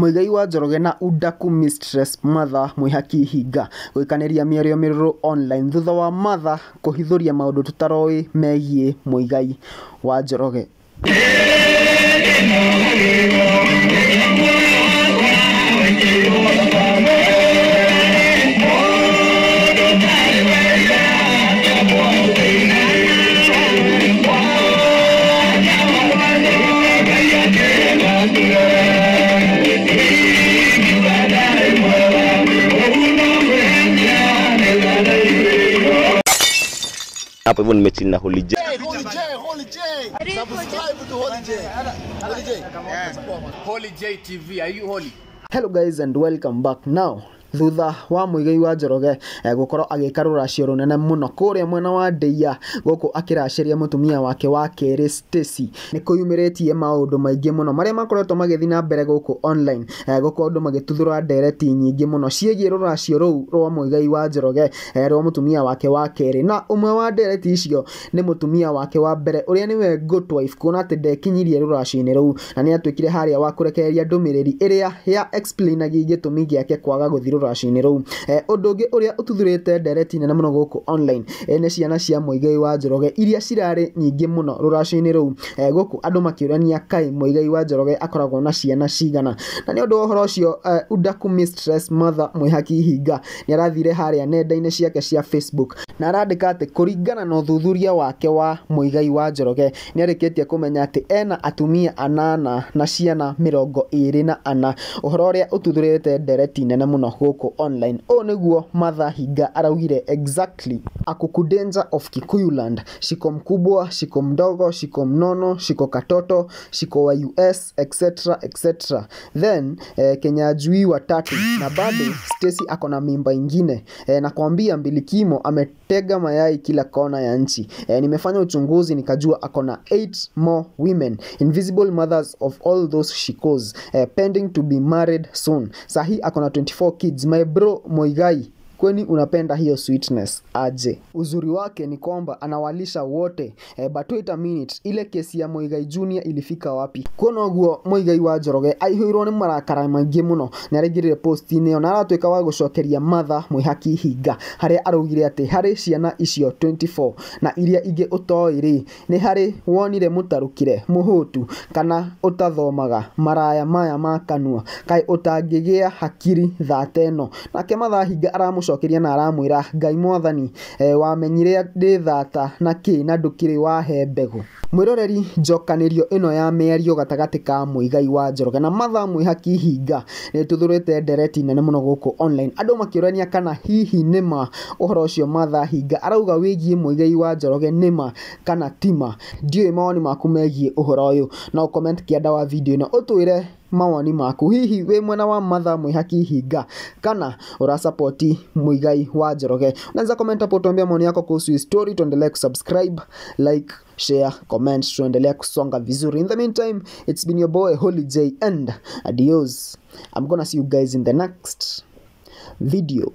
Muigai wa Njoroge na Udaku mistress mother Mwihaki Hinga gwikaneria mĩario mĩrũrũ online thutha wa mother kũhithũria maũndũ tũtaroi megiĩ Muigai wa Njoroge. Hapo hivyo nimechini na Holy J. Subscribe to Holy J. Holy J TV. Are you holy? Hello guys and welcome back. Now thutha wa Muigai wa Njoroge gukorwo agika rũracio runene muno kuria mwena wa Ndeia guku akiraciria mutumia wake wa keri Stacy ni kuyumiritie maundu maingi muno maria makoretwo magithi na mbere guku online guku andu magituthura ndereti nyingi muno ciegie rũracio rũu rwa Muigai wa Njoroge rwa mutumia wake wa keri, na umwe wa ndereti icio ni mutumia wake wa mbere uria niwe good wife kuona ati ndekinyirie rũracio-ini rũu na ni atwikire haria wa kurekereria ndumiriri iria ya explainagia gitumi giake kwaga guthira rũracio-ini rũu. Ũndũ ũngĩ ũrĩa ũtuthurĩte ndereti nene mũno gũkũ online nĩ ciana cia Muigai wa Njoroge iria cirarĩ nyingĩ mũno rũracio-ini rũu gũkũ andũ makĩũrania kai Muigai wa Njoroge akoragwo na ciana cigana, na nĩ ũndũ wa ũhoro ũcio Udaku mistress mother Mwihaki Hinga nĩ arathire harĩa nenda-inĩ ciake cia Facebook na arandĩka atĩ kũringana na ũthuthuria wake wa Muigai wa Njoroge nĩ arĩkĩtie kũmenya atĩ ena atumia anana na ciana 24. Ũhoro ũrĩa ũtuthurĩte ndereti nene mũno gũkũ online niguo mother Hinga araugire exactly akuku danger of Kikuyuland, shiko mkubwa, shiko mdogo, shiko mnono, shiko katoto, shiko wa US etc. Then Kenya jui watatu na bado Stacy akona mimba ingine na kwambia mbilikimo ametega mayai kila kona ya nchi. Nimefanya uchunguzi nikajua akona 8 more women, invisible mothers of all those shikos, pending to be married soon. Sahi akona 24 kids. My bro Muigai, kwani unapenda hiyo sweetness aje? Uzuri wake ni kwamba anawalisha wote. But wait a minute, ile kesi ya Muigai Junior ilifika wapi? Kuona guo Muigai wa Njoroge aihũirwo ni marakara maingĩ muno na arigirire post-inĩ ona aratwika wa gucokeria mother Mwihaki Hinga haria araugire ati hari ciana icio 24 na iria ingi utoiri ni hari wonire mutarukire muhutu kana utathomaga maraya maya ma kanua kai utangigia hakiri thateno. Nake mother Hinga aramucokeria na aramwira Ngai Mwathani wamenyire ndi thata na ki na ndukiri wahe mbegu. Mwiroreri njokanirio ino ya mĩario gatagati ka Muigai wa Njoroge na mother Mwihaki Hinga ni tuthurite ndereti nene muno guku online andu makiurania kana hihi nima uhoro ucio mother Hinga arauga wigie Muigai wa Njoroge nima kana tima. Ndiyo mawoni maku megie uhoro uyu na comment kianda wa video ino utwire mawoni maku. Hihi we mwena wa mother Mwihaki Hinga kana urasupporti Muigai wa Njoroge? Unaweza comment hapo tuambie maoni yako kuhusu story. Tuendelee kusubscribe, like, share, comment, tuendelee kusonga vizuri. In the meantime, it's been your boy Holy J and adios. I'm gonna see you guys in the next video.